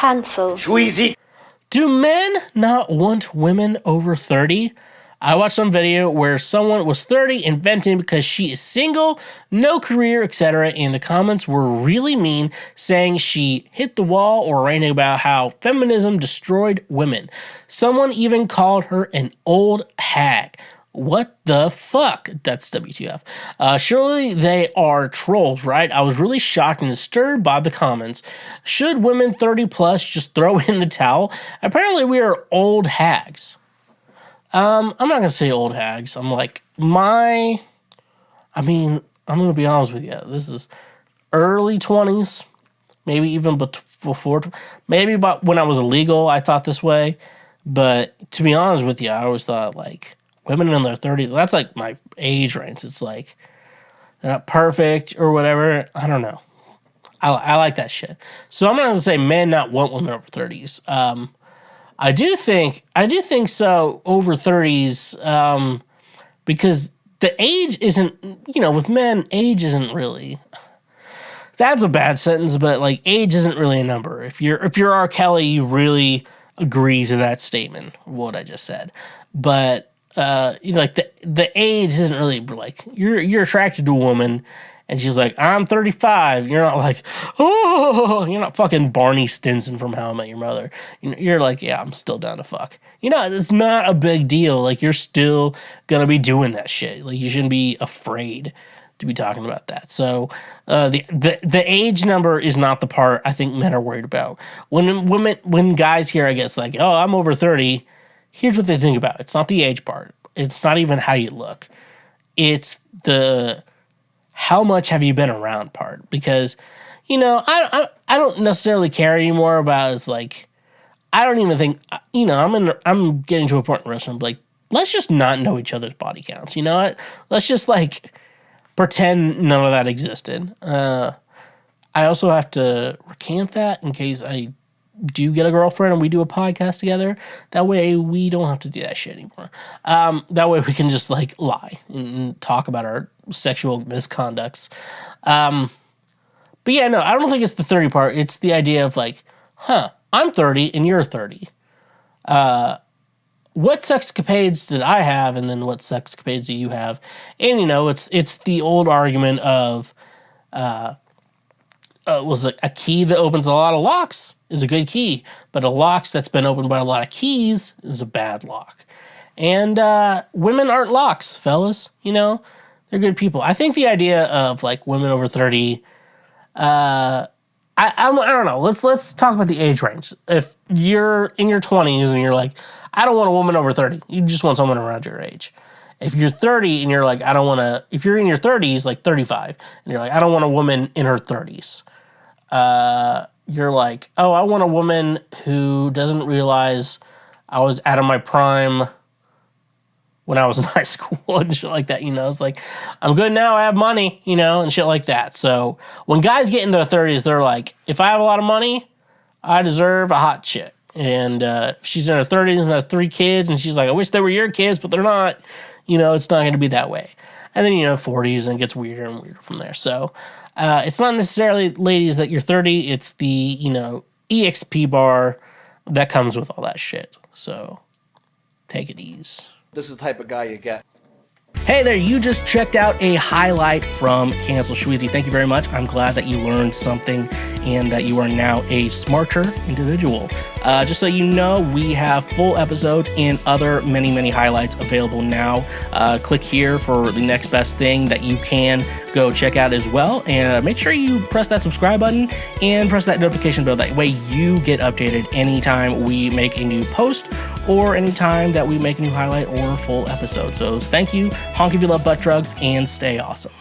Cancel. Schweezy. Do men not want women over 30? I watched some video where someone was 30 and venting because she is single, no career, etc. And the comments were really mean, saying she hit the wall or ranting about how feminism destroyed women. Someone even called her an old hag. What the fuck? That's WTF. Surely they are trolls, right? I was really shocked and disturbed by the comments. Should women 30 plus just throw in the towel? Apparently we are old hags. I'm not going to say old hags. I'm going to be honest with you. This is early 20s, maybe even before, maybe about when I was illegal, I thought this way. But to be honest with you, I always thought, like, women in their 30s, that's like my age range. It's like, they're not perfect or whatever. I don't know. I like that shit. So I'm not going to say men not want women over 30s. I do think so over 30s, because the age isn't, with men, age isn't really, that's a bad sentence, but like age isn't really a number. If you're R. Kelly, you really agree to that statement, what I just said. But, like the age isn't really like, you're attracted to a woman and she's like, I'm 35. You're not like, oh, you're not fucking Barney Stinson from How I Met Your Mother. You're like, yeah, I'm still down to fuck. It's not a big deal. Like, you're still going to be doing that shit. Like, you shouldn't be afraid to be talking about that. So, the age number is not the part I think men are worried about. When guys hear, I guess, like, oh, I'm over 30, here's what they think about. It's not the age part. It's not even how you look. It's the how much have you been around part, because, I don't necessarily care anymore about, it's like, I don't even think, I'm getting to a point in wrestling, like, let's just not know each other's body counts. You know what? Let's just like pretend none of that existed. I also have to recant that in case I do get a girlfriend and we do a podcast together. That way we don't have to do that shit anymore. That way we can just like lie and talk about our sexual misconducts. But yeah, no, I don't think it's the 30 part. It's the idea of like, I'm 30 and you're 30. What sexcapades did I have, and then what sexcapades do you have? And it's the old argument of was a key that opens a lot of locks is a good key, but a lock that's been opened by a lot of keys is a bad lock. And women aren't locks, fellas. They're good people. I think the idea of like women over 30, I don't know. Let's talk about the age range. If you're in your 20s and you're like, I don't want a woman over 30, you just want someone around your age. If you're 30 and you're like, if you're in your 30s, like 35, and you're like, I don't want a woman in her 30s. You're like, oh, I want a woman who doesn't realize I was out of my prime when I was in high school and shit like that. It's like, I'm good now, I have money, and shit like that. So when guys get in their 30s, they're like, if I have a lot of money, I deserve a hot chick. And if she's in her 30s and has 3 kids, and she's like, I wish they were your kids, but they're not, it's not going to be that way. And then, 40s, and it gets weirder and weirder from there. So it's not necessarily, ladies, that you're 30. It's the, EXP bar that comes with all that shit. So take it easy. This is the type of guy you get. Hey there, you just checked out a highlight from Cancel Schweezy. Thank you very much. I'm glad that you learned something and that you are now a smarter individual. Just so you know, we have full episodes and other many, many highlights available now. Click here for the next best thing that you can go check out as well. And make sure you press that subscribe button and press that notification bell. That way you get updated anytime we make a new post or anytime that we make a new highlight or full episode. So thank you. Honk if you love butt drugs, and stay awesome.